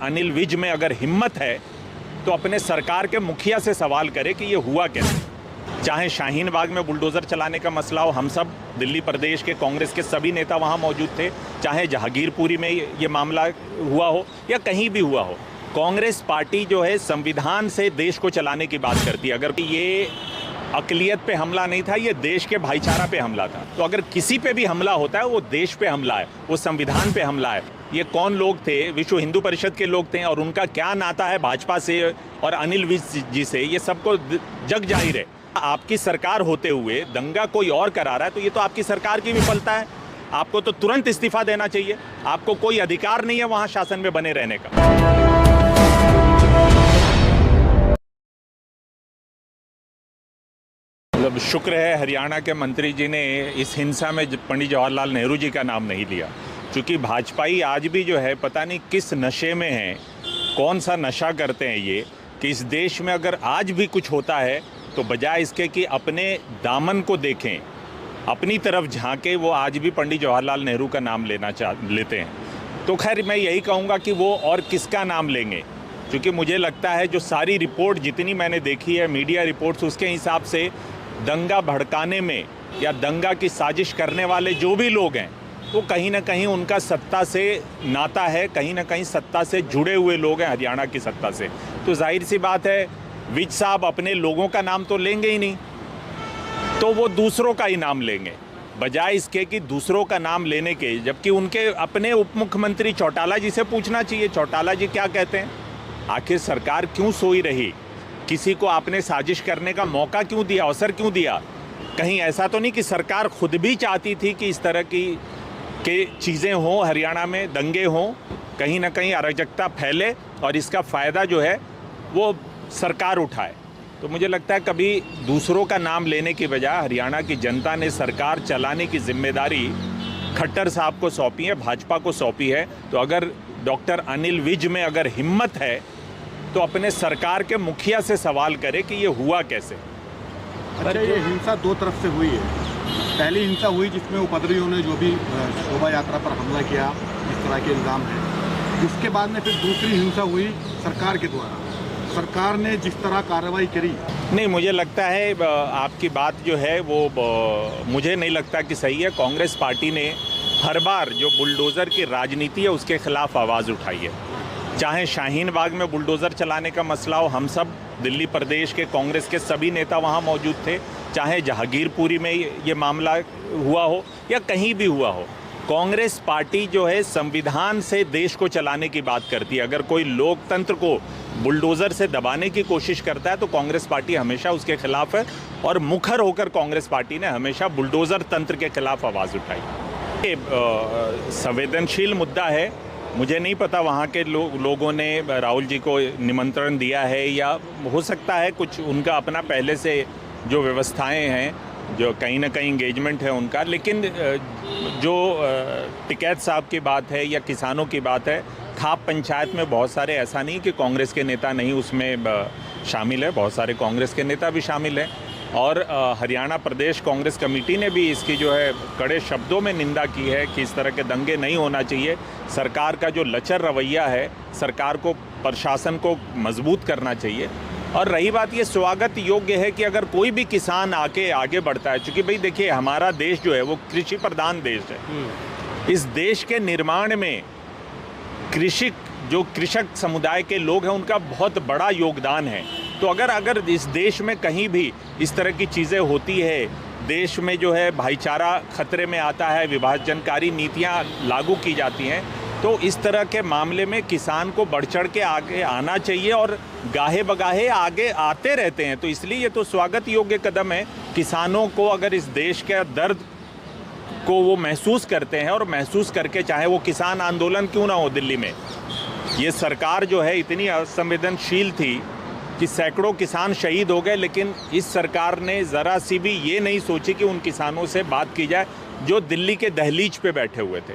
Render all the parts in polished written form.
अनिल विज में अगर हिम्मत है तो अपने सरकार के मुखिया से सवाल करे कि ये हुआ कैसे। चाहे शाहीन बाग में बुलडोज़र चलाने का मसला हो, हम सब दिल्ली प्रदेश के कांग्रेस के सभी नेता वहाँ मौजूद थे, चाहे जहांगीरपुरी में ये मामला हुआ हो या कहीं भी हुआ हो, कांग्रेस पार्टी जो है संविधान से देश को चलाने की बात करती है। अगर ये अक़लियत पे हमला नहीं था, ये देश के भाईचारा पे हमला था। तो अगर किसी पे भी हमला होता है वो देश पे हमला है, वो संविधान पे हमला है। ये कौन लोग थे? विश्व हिंदू परिषद के लोग थे, और उनका क्या नाता है भाजपा से और अनिल विज जी से, ये सबको जग जाहिर है। आपकी सरकार होते हुए दंगा कोई और करा रहा है तो ये तो आपकी सरकार की विफलता है। आपको तो तुरंत इस्तीफा देना चाहिए। आपको कोई अधिकार नहीं है वहाँ शासन में बने रहने का। मतलब शुक्र है हरियाणा के मंत्री जी ने इस हिंसा में पंडित जवाहरलाल नेहरू जी का नाम नहीं लिया, क्योंकि भाजपाई आज भी जो है पता नहीं किस नशे में है, कौन सा नशा करते हैं ये, कि इस देश में अगर आज भी कुछ होता है तो बजाय इसके कि अपने दामन को देखें, अपनी तरफ झांके, वो आज भी पंडित जवाहरलाल नेहरू का नाम लेते हैं। तो खैर मैं यही कहूँगा कि वो और किसका नाम लेंगे, क्योंकि मुझे लगता है जो सारी रिपोर्ट जितनी मैंने देखी है, मीडिया रिपोर्ट्स, उसके हिसाब से दंगा भड़काने में या दंगा की साजिश करने वाले जो भी लोग हैं वो कहीं ना कहीं उनका सत्ता से नाता है, कहीं ना कहीं सत्ता से जुड़े हुए लोग हैं, हरियाणा की सत्ता से। तो जाहिर सी बात है विज साहब अपने लोगों का नाम तो लेंगे ही नहीं, तो वो दूसरों का ही नाम लेंगे, बजाय इसके कि दूसरों का नाम लेने के। जबकि उनके अपने उप मुख्यमंत्री चौटाला जी से पूछना चाहिए, चौटाला जी क्या कहते हैं, आखिर सरकार क्यों सोई रही, किसी को आपने साजिश करने का मौका क्यों दिया, अवसर क्यों दिया? कहीं ऐसा तो नहीं कि सरकार खुद भी चाहती थी कि इस तरह की चीज़ें हों, हरियाणा में दंगे हों, कहीं ना कहीं अराजकता फैले और इसका फ़ायदा जो है वो सरकार उठाए? तो मुझे लगता है कभी दूसरों का नाम लेने की बजाय हरियाणा की जनता ने सरकार चलाने की जिम्मेदारी खट्टर साहब को सौंपी है, भाजपा को सौंपी है। तो अगर डॉक्टर अनिल विज में अगर हिम्मत है तो अपने सरकार के मुखिया से सवाल करे कि ये हुआ कैसे। अच्छा, ये हिंसा दो तरफ से हुई है। पहली हिंसा हुई जिसमें उपद्रवियों ने जो भी शोभा यात्रा पर हमला किया, इस तरह के इल्ज़ाम है। उसके बाद में फिर दूसरी हिंसा हुई सरकार के द्वारा। सरकार ने जिस तरह कार्रवाई करी, नहीं, मुझे लगता है आपकी बात जो है वो मुझे नहीं लगता कि सही है। कांग्रेस पार्टी ने हर बार जो बुलडोज़र की राजनीति है उसके खिलाफ आवाज़ उठाई है। चाहे शाहीन बाग में बुलडोज़र चलाने का मसला हो, हम सब दिल्ली प्रदेश के कांग्रेस के सभी नेता वहाँ मौजूद थे, चाहे जहांगीरपुरी में ये मामला हुआ हो या कहीं भी हुआ हो, कांग्रेस पार्टी जो है संविधान से देश को चलाने की बात करती है। अगर कोई लोकतंत्र को बुलडोज़र से दबाने की कोशिश करता है तो कांग्रेस पार्टी हमेशा उसके खिलाफ है, और मुखर होकर कांग्रेस पार्टी ने हमेशा बुलडोज़र तंत्र के खिलाफ आवाज़ उठाई। ये संवेदनशील मुद्दा है। मुझे नहीं पता वहाँ के लोगों ने राहुल जी को निमंत्रण दिया है, या हो सकता है कुछ उनका अपना पहले से जो व्यवस्थाएं हैं, जो कहीं ना कहीं इंगेजमेंट है उनका। लेकिन जो टिकैत साहब की बात है या किसानों की बात है, खाप पंचायत में बहुत सारे, ऐसा नहीं कि कांग्रेस के नेता नहीं उसमें शामिल है, बहुत सारे कांग्रेस के नेता भी शामिल हैं। और हरियाणा प्रदेश कांग्रेस कमेटी ने भी इसकी जो है कड़े शब्दों में निंदा की है कि इस तरह के दंगे नहीं होना चाहिए। सरकार का जो लचर रवैया है, सरकार को, प्रशासन को मजबूत करना चाहिए। और रही बात, ये स्वागत योग्य है कि अगर कोई भी किसान आगे बढ़ता है, क्योंकि भाई देखिए हमारा देश जो है वो कृषि प्रधान देश है। इस देश के निर्माण में कृषक समुदाय के लोग हैं उनका बहुत बड़ा योगदान है। तो अगर इस देश में कहीं भी इस तरह की चीज़ें होती है, देश में जो है भाईचारा खतरे में आता है, विभाजनकारी नीतियाँ लागू की जाती हैं, तो इस तरह के मामले में किसान को बढ़ चढ़ के आगे आना चाहिए, और गाहे बगाहे आगे आते रहते हैं। तो इसलिए ये तो स्वागत योग्य कदम है। किसानों को अगर इस देश के दर्द को वो महसूस करते हैं, और महसूस करके, चाहे वो किसान आंदोलन क्यों ना हो दिल्ली में, ये सरकार जो है इतनी असंवेदनशील थी कि सैकड़ों किसान शहीद हो गए, लेकिन इस सरकार ने ज़रा सी भी ये नहीं सोची कि उन किसानों से बात की जाए जो दिल्ली के दहलीज पे बैठे हुए थे।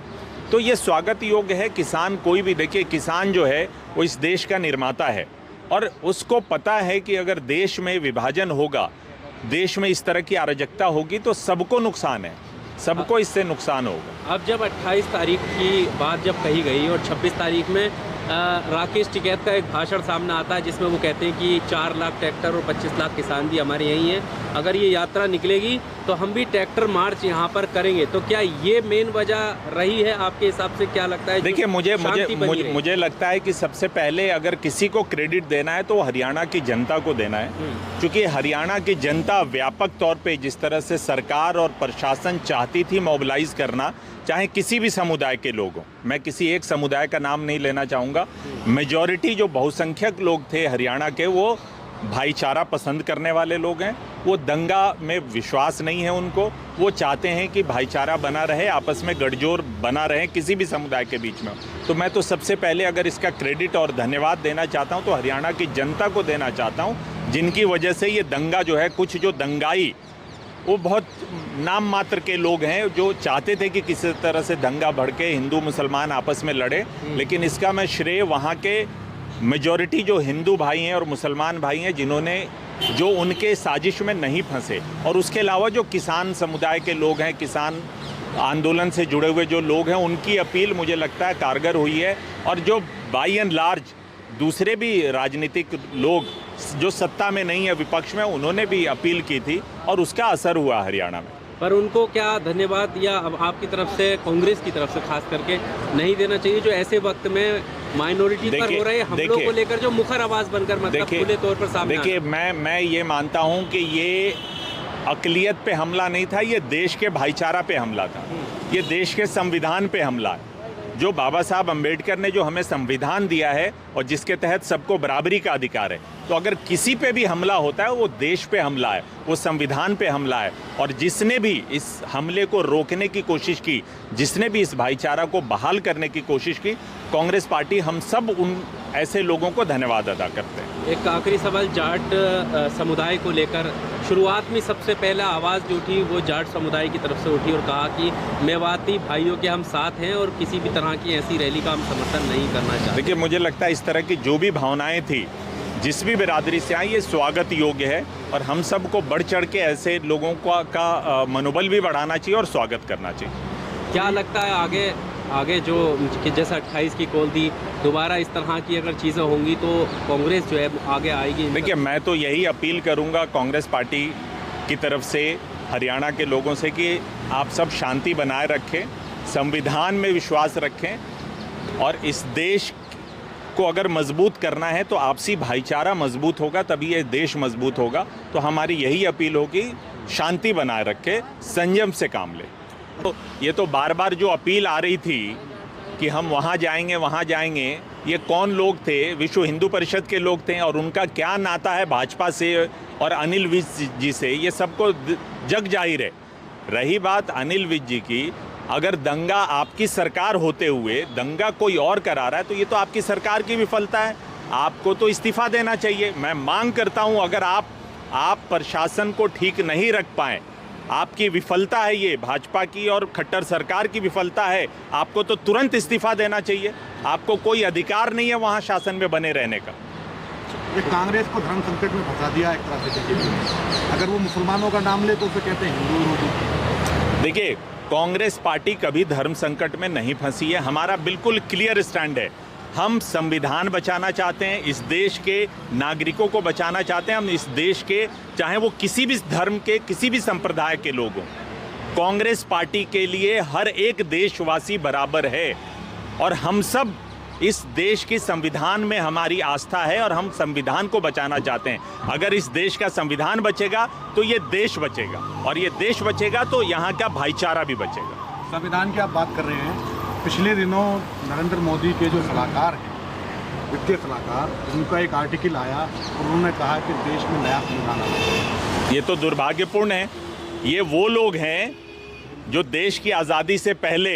तो ये स्वागत योग्य है। किसान कोई भी, देखिए किसान जो है वो इस देश का निर्माता है, और उसको पता है कि अगर देश में विभाजन होगा, देश में इस तरह की अराजकता होगी तो सबको नुकसान है, सबको इससे नुकसान होगा। अब जब 28 तारीख की बात जब कही गई और 26 तारीख में राकेश टिकैत का एक भाषण सामने आता है जिसमें वो कहते हैं कि 4 लाख ट्रैक्टर और 25 लाख किसान भी हमारे यहीं हैं। अगर ये यात्रा निकलेगी तो हम भी ट्रैक्टर मार्च यहाँ पर करेंगे। तो क्या ये मेन वजह रही है आपके हिसाब से, क्या लगता है? देखिए, मुझे लगता है कि सबसे पहले अगर किसी को क्रेडिट देना है तो हरियाणा की जनता को देना है, क्योंकि हरियाणा की जनता व्यापक तौर पे जिस तरह से सरकार और प्रशासन चाहती थी मोबिलाइज करना, चाहे किसी भी समुदाय के लोग हों, मैं किसी एक समुदाय का नाम नहीं लेना चाहूँगा, मेजॉरिटी जो बहुसंख्यक लोग थे हरियाणा के, वो भाईचारा पसंद करने वाले लोग हैं। वो दंगा में विश्वास नहीं है उनको, वो चाहते हैं कि भाईचारा बना रहे, आपस में गठजोड़ बना रहे किसी भी समुदाय के बीच में। तो मैं तो सबसे पहले अगर इसका क्रेडिट और धन्यवाद देना चाहता हूं तो हरियाणा की जनता को देना चाहता हूं, जिनकी वजह से ये दंगा जो है, कुछ जो दंगाई वो बहुत नाम मात्र के लोग हैं जो चाहते थे कि किसी तरह से दंगा भड़के, हिंदू मुसलमान आपस में लड़े, लेकिन इसका मैं श्रेय वहाँ के मेजॉरिटी जो हिंदू भाई हैं और मुसलमान भाई हैं जिन्होंने जो उनके साजिश में नहीं फंसे, और उसके अलावा जो किसान समुदाय के लोग हैं, किसान आंदोलन से जुड़े हुए जो लोग हैं, उनकी अपील मुझे लगता है कारगर हुई है। और जो बाई एंड लार्ज दूसरे भी राजनीतिक लोग जो सत्ता में नहीं है, विपक्ष में, उन्होंने भी अपील की थी और उसका असर हुआ हरियाणा में। पर उनको क्या धन्यवाद या अब आपकी तरफ से, कांग्रेस की तरफ से खास करके नहीं देना चाहिए, जो ऐसे वक्त में माइनॉरिटी पर हो रहे हमलों को लेकर जो मुखर आवाज बनकर मतलब खुले तौर पर सामने? देखिए, मैं ये मानता हूं कि ये अक़लियत पे हमला नहीं था, ये देश के भाईचारा पे हमला था, ये देश के संविधान पे हमला है। जो बाबा साहब अम्बेडकर ने जो हमें संविधान दिया है और जिसके तहत सबको बराबरी का अधिकार है, तो अगर किसी पे भी हमला होता है वो देश पे हमला है, वो संविधान पे हमला है। और जिसने भी इस हमले को रोकने की कोशिश की, जिसने भी इस भाईचारा को बहाल करने की कोशिश की, कांग्रेस पार्टी, हम सब उन ऐसे लोगों को धन्यवाद अदा करते हैं। एक आखिरी सवाल जाट समुदाय को लेकर, शुरुआत में सबसे पहला आवाज़ जो उठी वो जाट समुदाय की तरफ से उठी और कहा कि मेवाती भाइयों के हम साथ हैं और किसी भी तरह की ऐसी रैली का हम समर्थन नहीं करना चाहते। देखिए, मुझे लगता है इस तरह की जो भी भावनाएं थी जिस भी बिरादरी से आई, ये स्वागत योग्य है और हम सबको बढ़ चढ़ के ऐसे लोगों का मनोबल भी बढ़ाना चाहिए और स्वागत करना चाहिए। क्या लगता है आगे जो कि जैसा 28 की कॉल दी, दोबारा इस तरह की अगर चीज़ें होंगी तो कांग्रेस जो है आगे आएगी? देखिए, मैं तो यही अपील करूंगा कांग्रेस पार्टी की तरफ से हरियाणा के लोगों से कि आप सब शांति बनाए रखें, संविधान में विश्वास रखें और इस देश को अगर मजबूत करना है तो आपसी भाईचारा मजबूत होगा, तभी ये देश मजबूत होगा। तो हमारी यही अपील होगी, शांति बनाए रखें, संयम से काम लें। तो ये तो बार बार जो अपील आ रही थी कि हम वहाँ जाएंगे, ये कौन लोग थे? विश्व हिंदू परिषद के लोग थे और उनका क्या नाता है भाजपा से और अनिल विज जी से, ये सबको जग जाहिर है। रही बात अनिल विज जी की, अगर दंगा आपकी सरकार होते हुए दंगा कोई और करा रहा है तो ये तो आपकी सरकार की विफलता है, आपको तो इस्तीफा देना चाहिए। मैं मांग करता हूँ, अगर आप प्रशासन को ठीक नहीं रख पाएँ, आपकी विफलता है, ये भाजपा की और खट्टर सरकार की विफलता है, आपको तो तुरंत इस्तीफा देना चाहिए। आपको कोई अधिकार नहीं है वहाँ शासन में बने रहने का। ये कांग्रेस को धर्म संकट में फंसा दिया एक तरह से। अगर वो मुसलमानों का नाम ले तो उसे कहते हैं हिंदू विरोधी। देखिए, कांग्रेस पार्टी कभी धर्म संकट में नहीं फंसी है। हमारा बिल्कुल क्लियर स्टैंड है, हम संविधान बचाना चाहते हैं, इस देश के नागरिकों को बचाना चाहते हैं। हम इस देश के, चाहे वो किसी भी धर्म के, किसी भी संप्रदाय के लोग हों, कांग्रेस पार्टी के लिए हर एक देशवासी बराबर है और हम सब इस देश की संविधान में हमारी आस्था है और हम संविधान को बचाना चाहते हैं। अगर इस देश का संविधान बचेगा तो ये देश बचेगा और ये देश बचेगा तो यहाँ का भाईचारा भी बचेगा। संविधान की आप बात कर रहे हैं, पिछले दिनों नरेंद्र मोदी के जो सलाहकार हैं, वित्तीय सलाहकार, उनका एक आर्टिकल आया और उन्होंने कहा कि देश में नया संविधान आना। ये तो दुर्भाग्यपूर्ण है। ये वो लोग हैं जो देश की आज़ादी से पहले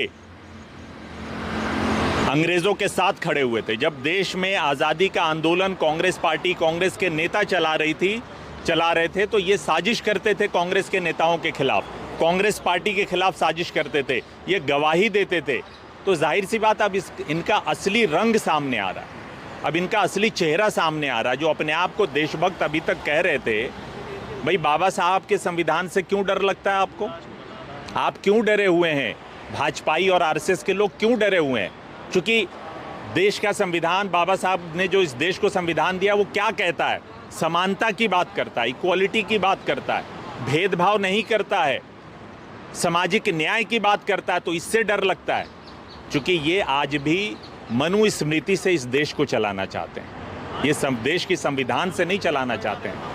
अंग्रेज़ों के साथ खड़े हुए थे। जब देश में आज़ादी का आंदोलन कांग्रेस पार्टी, कांग्रेस के नेता चला रहे थे, तो ये साजिश करते थे कांग्रेस के नेताओं के खिलाफ, कांग्रेस पार्टी के खिलाफ साजिश करते थे, ये गवाही देते थे। तो जाहिर सी बात, अब इनका असली रंग सामने आ रहा है, अब इनका असली चेहरा सामने आ रहा है। जो अपने आप को देशभक्त अभी तक कह रहे थे, भाई बाबा साहब के संविधान से क्यों डर लगता है आपको? आप क्यों डरे हुए हैं? भाजपाई और आरएसएस के लोग क्यों डरे हुए हैं? क्योंकि देश का संविधान, बाबा साहब ने जो इस देश को संविधान दिया वो क्या कहता है? समानता की बात करता है, इक्वालिटी की बात करता है, भेदभाव नहीं करता है, सामाजिक न्याय की बात करता है। तो इससे डर लगता है, क्योंकि ये आज भी मनुस्मृति से इस देश को चलाना चाहते हैं, ये देश की संविधान से नहीं चलाना चाहते हैं।